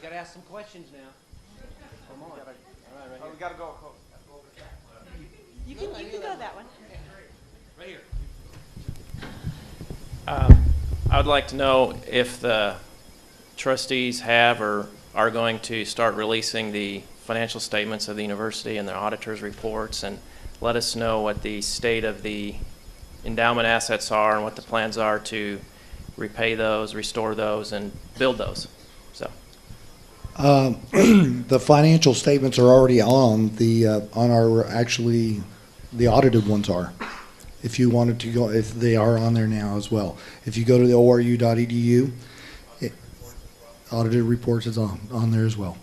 got to ask some questions now. Come on. All right, right here. We got to go. You can go that one. Right here. I would like to know if the trustees have or are going to start releasing the financial statements of the university and their auditors' reports, and let us know what the state of the endowment assets are and what the plans are to repay those, restore those, and build those. So, the financial statements are already on our the audited ones are. If you wanted to go, if they are on there now as well. If you go to the ORU.edu, audited reports is on there as well.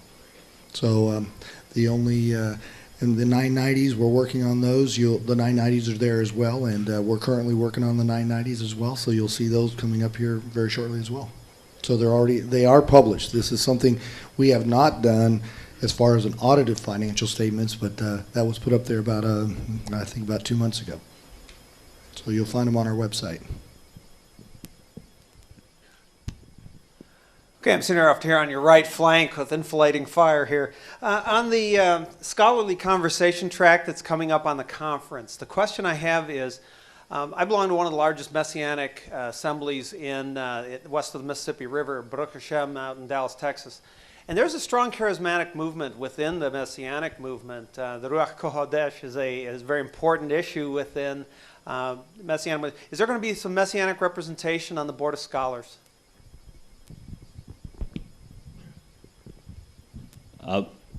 So the only in the 990s, we're working on those. The 990s are there as well, and we're currently working on the 990s as well. So you'll see those coming up here very shortly as well. So they are published. This is something we have not done as far as an audited financial statements, but that was put up there about I think about 2 months ago. So you'll find them on our website. Okay, I'm sitting off here on your right flank with inflating fire here. On the scholarly conversation track that's coming up on the conference, the question I have is, I belong to one of the largest Messianic assemblies in west of the Mississippi River, Baruch Hashem, out in Dallas, Texas. And there's a strong charismatic movement within the Messianic movement. The Ruach Kohadesh is a very important issue within Messianic. Is there going to be some Messianic representation on the Board of Scholars?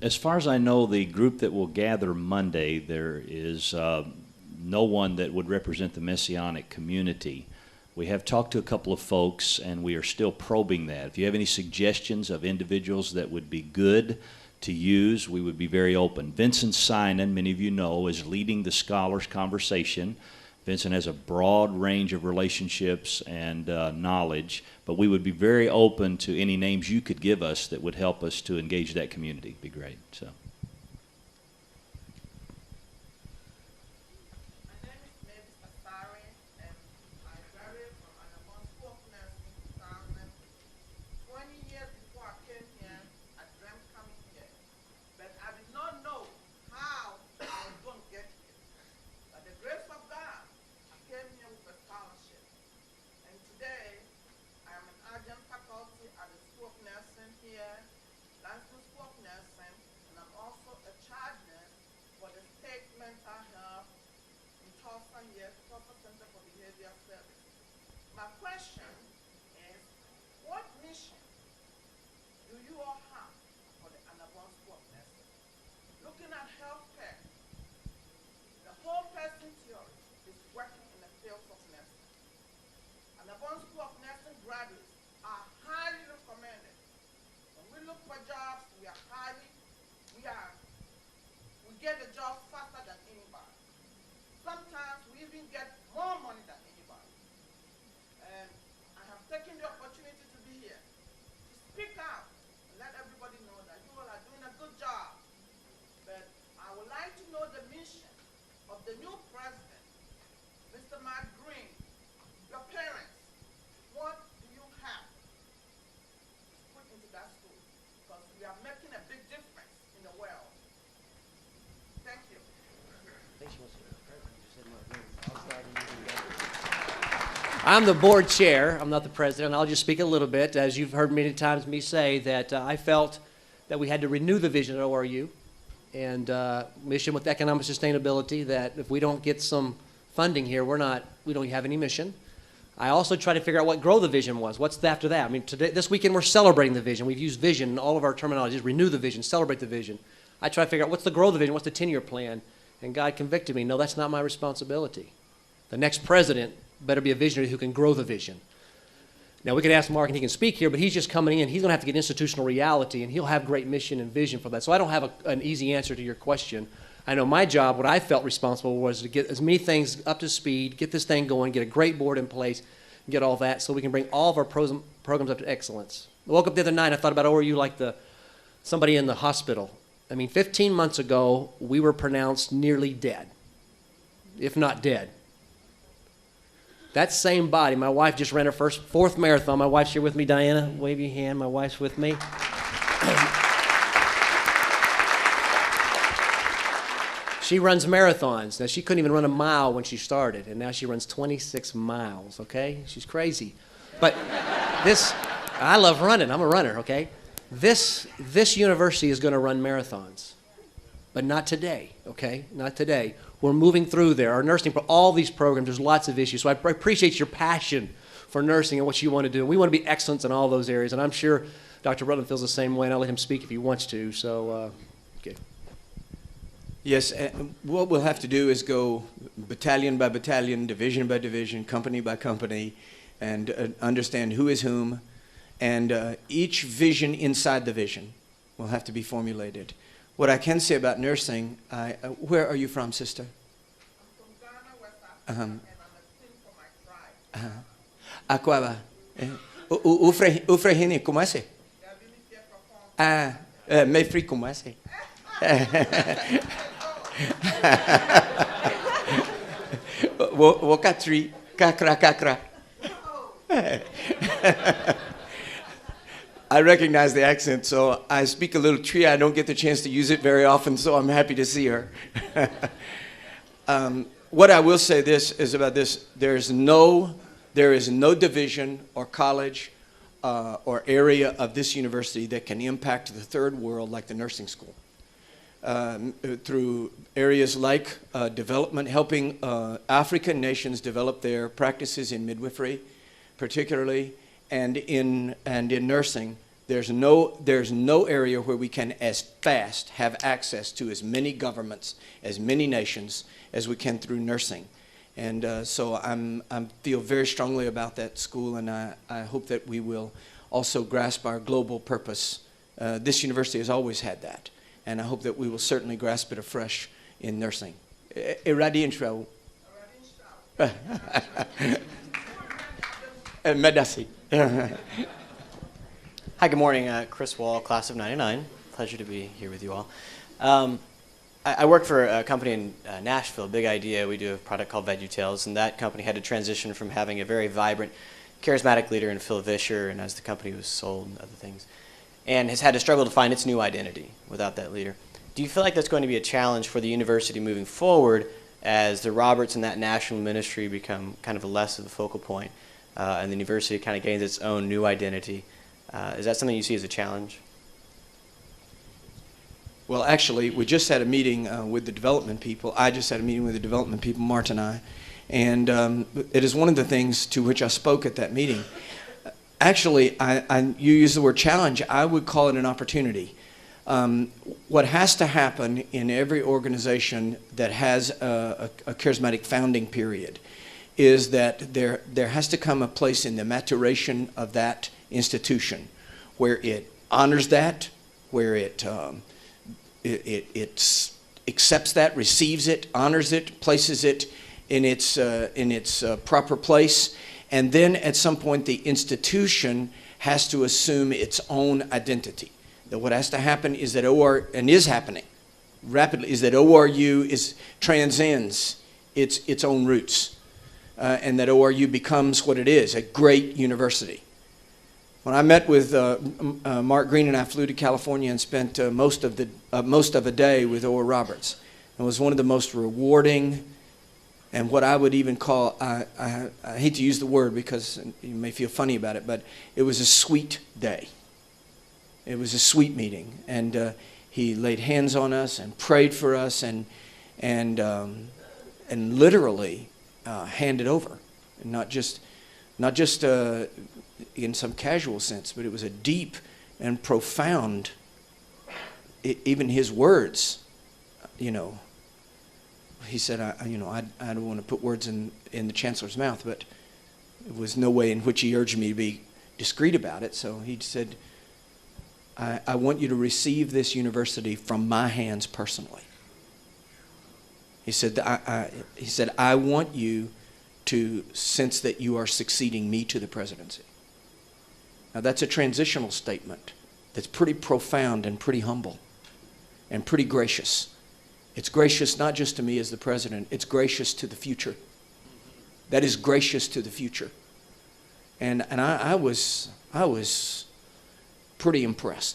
As far as I know, the group that will gather Monday, there is no one that would represent the Messianic community. We have talked to a couple of folks, and we are still probing that. If you have any suggestions of individuals that would be good to use, we would be very open. Vincent Sinan, many of you know, is leading the scholars conversation. Vincent has a broad range of relationships and knowledge, but we would be very open to any names you could give us that would help us to engage that community. It'd be great. So. I'm the board chair. I'm not the president. I'll just speak a little bit. As you've heard many times me say, that I felt that we had to renew the vision at ORU and mission with economic sustainability, that if we don't get some funding here, we don't have any mission. I also try to figure out what grow the vision was. What's after that? I mean, this weekend we're celebrating the vision. We've used vision in all of our terminologies. Renew the vision, celebrate the vision. I try to figure out what's the grow the vision, what's the 10-year plan. And God convicted me, no, that's not my responsibility. The next president better be a visionary who can grow the vision. Now, we could ask Mark, and he can speak here, but he's just coming in. He's going to have to get institutional reality, and he'll have great mission and vision for that. So I don't have an easy answer to your question. I know my job, what I felt responsible was to get as many things up to speed, get this thing going, get a great board in place, get all that so we can bring all of our programs up to excellence. I woke up the other night, I thought about ORU like somebody in the hospital. I mean, 15 months ago, we were pronounced nearly dead, if not dead. That same body, my wife just ran her fourth marathon. My wife's here with me, Diana. Wave your hand. My wife's with me. She runs marathons. Now, she couldn't even run a mile when she started, and now she runs 26 miles, okay? She's crazy. But I love running. I'm a runner, okay? This university is going to run marathons, but not today, okay? Not today. We're moving through there. Our nursing, all these programs, there's lots of issues. So I appreciate your passion for nursing and what you want to do. We want to be excellent in all those areas, and I'm sure Dr. Rutland feels the same way, and I'll let him speak if he wants to. So, okay. Yes, what we'll have to do is go battalion by battalion, division by division, company by company, and understand who is whom, and each vision inside the vision will have to be formulated. What I can say about nursing, where are you from, sister? I'm from Ghana, West Africa, and I'm a queen for my tribe. Aquaba. Ufrehini, como hace? Ah, me free, como hace? Wokatri, kakra, kakra. I recognize the accent, so I speak a little Tree. I don't get the chance to use it very often, so I'm happy to see her. What I will say is about this: there is no division or college or area of this university that can impact the third world like the nursing school. Through areas like development, helping African nations develop their practices in midwifery, particularly, and in nursing. There's no area where we can as fast have access to as many governments, as many nations as we can through nursing. And so I feel very strongly about that school, and I hope that we will also grasp our global purpose. This university has always had that, and I hope that we will certainly grasp it afresh in nursing. Medasi. Hi, good morning. Chris Wall, class of '99. Pleasure to be here with you all. I work for a company in Nashville, Big Idea. We do a product called VeggieTales, and that company had to transition from having a very vibrant, charismatic leader in Phil Vischer, and as the company was sold and other things, and has had to struggle to find its new identity without that leader. Do you feel like that's going to be a challenge for the university moving forward as the Roberts and that national ministry become kind of less of a focal point, and the university kind of gains its own new identity? Is that something you see as a challenge? Well, actually, we just had a meeting with the development people. I just had a meeting with the development people, Mart and I. And it is one of the things to which I spoke at that meeting. Actually, you use the word challenge. I would call it an opportunity. What has to happen in every organization that has a charismatic founding period is that there has to come a place in the maturation of that institution where it honors that, where it accepts that, receives it, honors it, places it in its proper place, and then at some point the institution has to assume its own identity. That what has to happen is that and is happening rapidly, is that ORU transcends its own roots, and that ORU becomes what it is, a great university. When I met with Mark Green, and I flew to California and spent most of a day with Oral Roberts. It was one of the most rewarding, and what I would even call, I hate to use the word because you may feel funny about it, but it was a sweet day. It was a sweet meeting, and he laid hands on us and prayed for us, and literally handed over, and not just in some casual sense, but it was a deep and profound, even his words, he said, I don't want to put words in the chancellor's mouth, but there was no way in which he urged me to be discreet about it. So he said, I want you to receive this university from my hands personally. He said, I want you to sense that you are succeeding me to the presidency. Now that's a transitional statement that's pretty profound and pretty humble and pretty gracious. It's gracious not just to me as the president, it's gracious to the future. That is gracious to the future. And I was pretty impressed.